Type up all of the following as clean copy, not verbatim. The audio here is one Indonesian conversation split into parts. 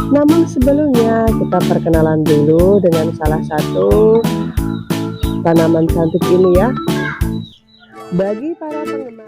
Namun sebelumnya kita perkenalan dulu dengan salah satu tanaman cantik ini ya. Bagi para penggemar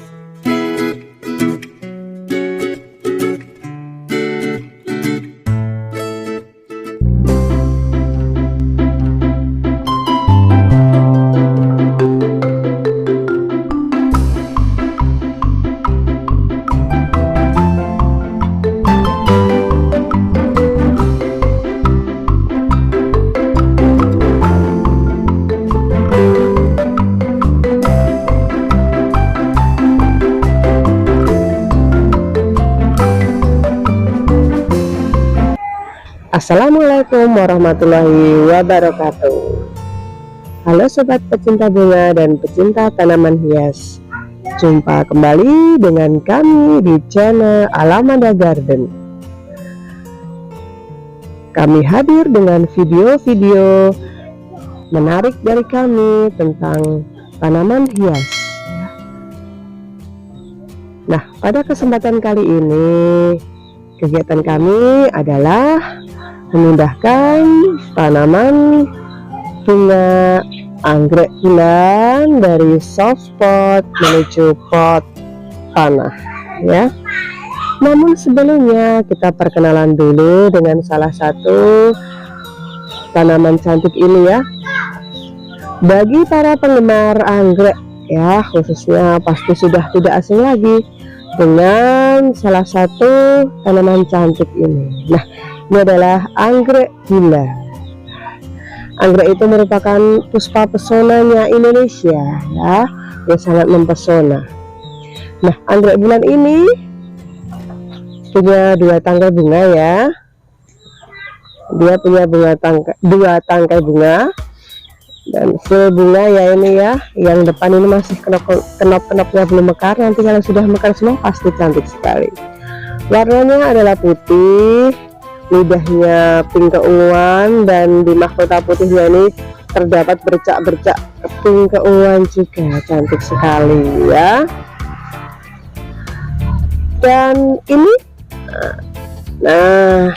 Assalamualaikum warahmatullahi wabarakatuh. Halo sobat pecinta bunga dan pecinta tanaman hias. Jumpa kembali dengan kami di channel Alamanda Garden. Kami hadir dengan video-video menarik dari kami tentang tanaman hias. Nah, pada kesempatan kali ini kegiatan kami adalah memindahkan tanaman bunga anggrek bulan dari soft pot menuju pot tanah ya. Namun sebelumnya kita perkenalan dulu dengan salah satu tanaman cantik ini ya. Bagi para penggemar anggrek ya, khususnya pasti sudah tidak asing lagi dengan salah satu tanaman cantik ini. Nah, ini adalah anggrek gila. Anggrek itu merupakan puspa pesonanya Indonesia ya, yang sangat mempesona. Nah, anggrek bulan ini punya dua tangkai bunga ya. Dia punya dua tangkai bunga dan full bunga ya ini ya. Yang depan ini masih kenop-kenopnya belum mekar. Nanti kalau sudah mekar semua pasti cantik sekali. Warnanya adalah putih, lidahnya pink keunguan, dan di mahkota putihnya ini terdapat bercak-bercak pink keunguan juga, cantik sekali ya. Dan ini nah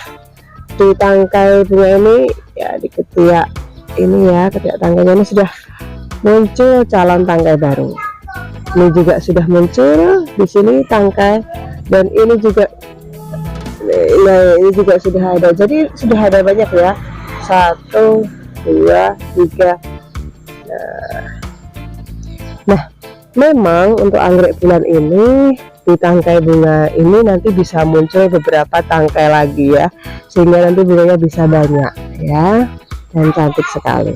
di tangkai bunga ini ya, di ketiak ini ya, ketiak tangkainya ini sudah muncul calon tangkai baru. Ini juga sudah muncul di sini tangkai, dan ini juga ini juga sudah ada. Jadi sudah ada banyak ya, 1, 2, 3. Nah, memang untuk anggrek bulan ini di tangkai bunga ini nanti bisa muncul beberapa tangkai lagi ya, sehingga nanti bunganya bisa banyak ya, dan cantik sekali.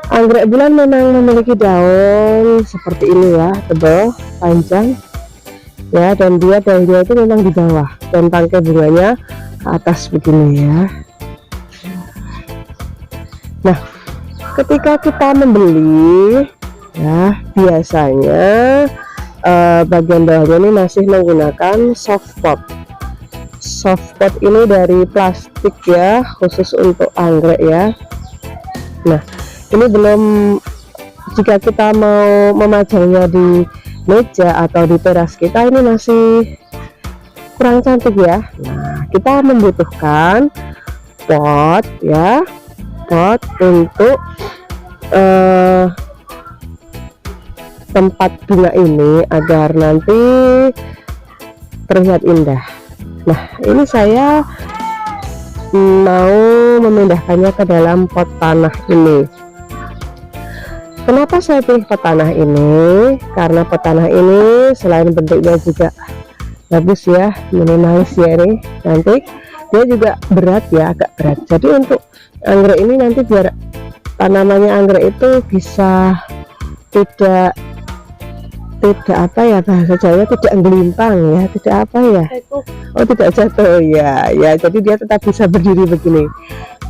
Anggrek bulan memang memiliki daun seperti ini ya, tebal, panjang ya, dan dia daunnya itu memang di bawah dan tangkai bunganya ke atas begini ya. Nah, ketika kita membeli ya, biasanya bagian bawahnya ini masih menggunakan soft pot. Soft pot ini dari plastik ya, khusus untuk anggrek ya. Nah, ini belum, jika kita mau memajangnya di meja atau di teras kita, ini masih kurang cantik ya. Nah, kita membutuhkan pot ya, pot untuk tempat bunga ini agar nanti terlihat indah. Nah, ini saya mau memindahkannya ke dalam pot tanah ini. Kenapa saya pilih pot tanah ini? Karena pot tanah ini selain bentuknya juga bagus ya, minimalis ya, ini cantik, dia juga berat ya, agak berat. Jadi untuk anggrek ini nanti biar tanamannya anggrek itu bisa tidak apa ya, bahasa Jawa tidak gelimpang ya, tidak apa ya, oh tidak jatuh ya, ya jadi dia tetap bisa berdiri begini.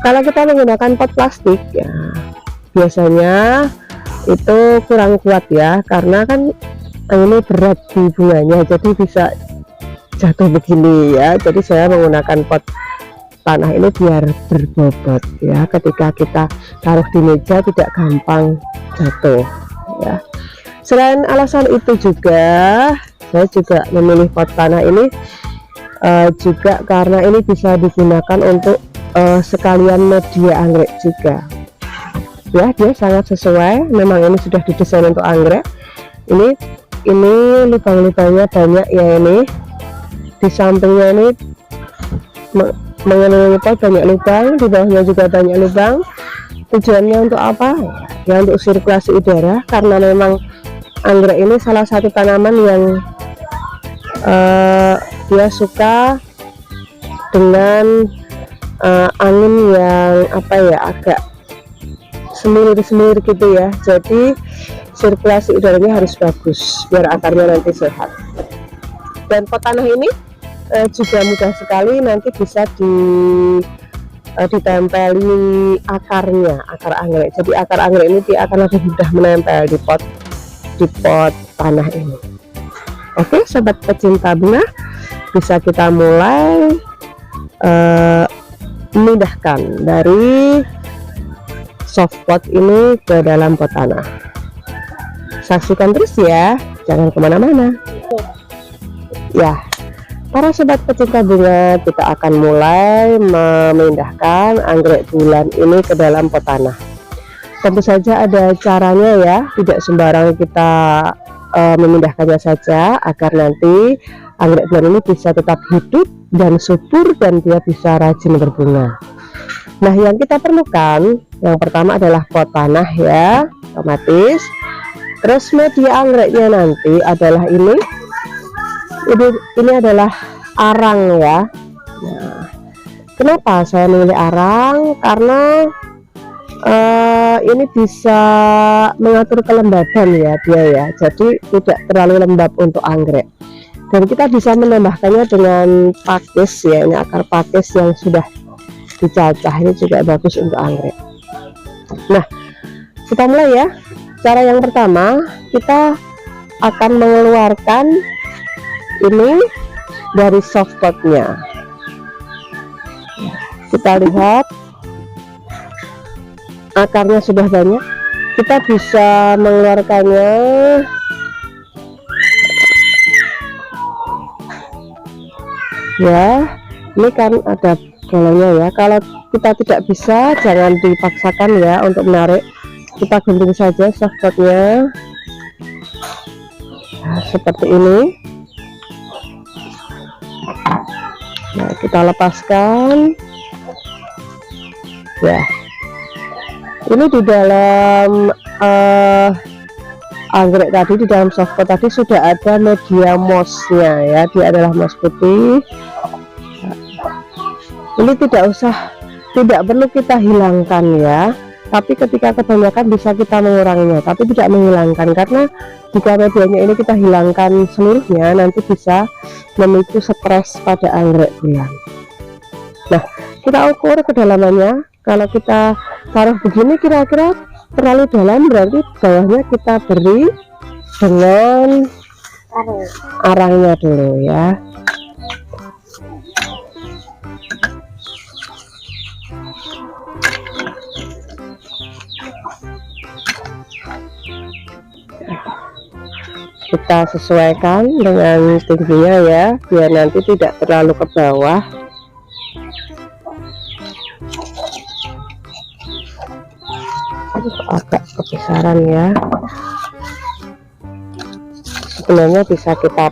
Kalau kita menggunakan pot plastik ya, biasanya itu kurang kuat ya, karena kan ini berat di bunganya, jadi bisa jatuh begini ya. Jadi saya menggunakan pot tanah ini biar berbobot ya, ketika kita taruh di meja tidak gampang jatuh ya. Selain alasan itu juga, saya juga memilih pot tanah ini juga karena ini bisa digunakan untuk sekalian media anggrek juga ya. Dia sangat sesuai, memang ini sudah didesain untuk anggrek. Ini lubang-lubangnya banyak ya, ini di sampingnya ini mengelilingi pot banyak lubang, di bawahnya juga banyak lubang. Tujuannya untuk apa ya? Untuk sirkulasi udara, karena memang anggrek ini salah satu tanaman yang dia suka dengan angin yang agak semilir-semilir gitu ya. Jadi sirkulasi udaranya harus bagus biar akarnya nanti sehat. Dan pot tanah ini juga mudah sekali nanti bisa ditempeli akar anggrek. Jadi akar anggrek ini dia akan lebih mudah menempel di pot tanah ini. Oke sobat pecinta bunga, bisa kita mulai memindahkan dari soft pot ini ke dalam pot tanah. Saksikan terus ya, jangan kemana-mana ya. Para sobat pecinta bunga, kita akan mulai memindahkan anggrek bulan ini ke dalam pot tanah. Tentu saja ada caranya ya, tidak sembarang kita memindahkannya saja, agar nanti anggrek bulan ini bisa tetap hidup dan subur dan dia bisa rajin berbunga. Nah, yang kita perlukan yang pertama adalah pot tanah ya, otomatis. Terus media anggreknya nanti adalah ini adalah arang ya. Nah, kenapa saya memilih arang? Karena ini bisa mengatur kelembaban ya dia ya, jadi tidak terlalu lembab untuk anggrek. Dan kita bisa menambahkannya dengan pakis ya, ini akar pakis yang sudah dicacah, ini juga bagus untuk anggrek. Nah, kita mulai ya. Cara yang pertama, kita akan mengeluarkan ini dari soft potnya. Kita lihat akarnya sudah banyak, kita bisa mengeluarkannya ya. Ini kan ada bolongnya ya, kalau kita tidak bisa jangan dipaksakan ya untuk menarik, kita gunting saja soft potnya. Nah, seperti ini. Nah, kita lepaskan ya. Ini di dalam anggrek tadi, di dalam soft pot tadi sudah ada media mossnya ya, dia adalah moss putih. Ini tidak perlu kita hilangkan ya, tapi ketika kebanyakan bisa kita menguranginya, tapi tidak menghilangkan, karena jika medianya ini kita hilangkan seluruhnya nanti bisa memicu stres pada anggrek bulan. Nah, kita ukur kedalamannya. Kalau kita taruh begini kira-kira terlalu dalam, berarti bawahnya kita beri dengan arangnya dulu ya. Kita sesuaikan dengan tingginya ya, biar nanti tidak terlalu ke bawah. Agak kebesaran ya, sebenarnya bisa kita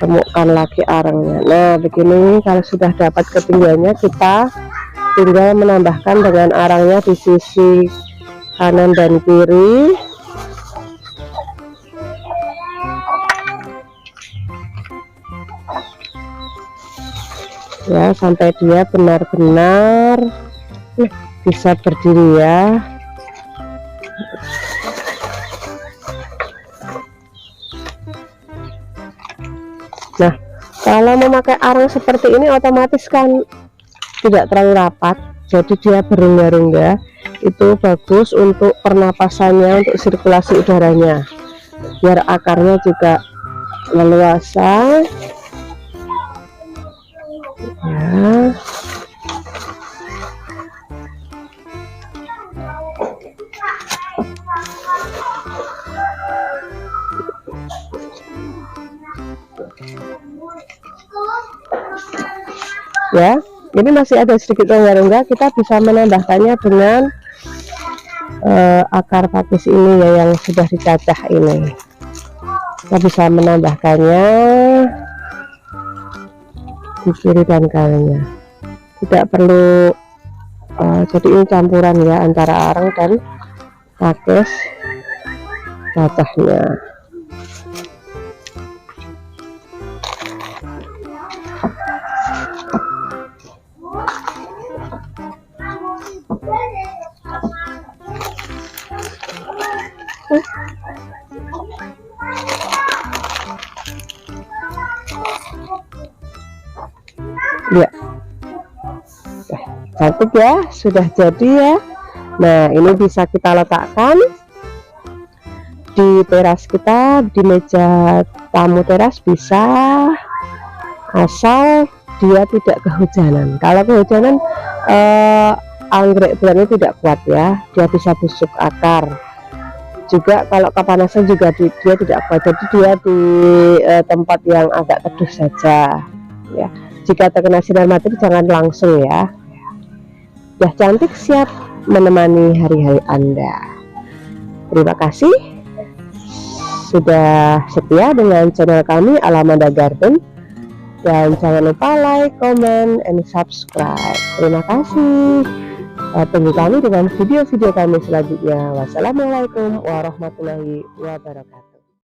remukkan lagi arangnya. Nah begini, kalau sudah dapat ketinggiannya kita tinggal menambahkan dengan arangnya di sisi kanan dan kiri. Ya, sampai dia benar-benar bisa berdiri ya. Nah, kalau memakai arang seperti ini otomatis kan tidak terlalu rapat, jadi dia berongga-rongga. Itu bagus untuk pernapasannya, untuk sirkulasi udaranya, biar akarnya juga leluasa ya. ya. Ini masih ada sedikit rongga-rongga, kita bisa menambahkannya dengan akar pakis ini ya, yang sudah dicacah ini. Kita bisa menambahkannya di kiri dan kanannya, tidak perlu jadi ini campuran ya antara arang dan pakis cacahnya. Ya, cantik ya, sudah jadi ya. Nah, ini bisa kita letakkan di teras kita, di meja tamu teras bisa, asal dia tidak kehujanan. Kalau kehujanan anggrek bulan ini tidak kuat ya, dia bisa busuk akar. Juga kalau kepanasan juga dia tidak kuat, jadi dia di tempat yang agak teduh saja ya. Jika terkena sinar matahari jangan langsung ya. Sudah cantik, siap menemani hari-hari Anda. Terima kasih sudah setia dengan channel kami Alamanda Garden, dan jangan lupa like, comment, and subscribe. Terima kasih. Tunggu kami dengan video-video kami selanjutnya. Wassalamualaikum warahmatullahi wabarakatuh.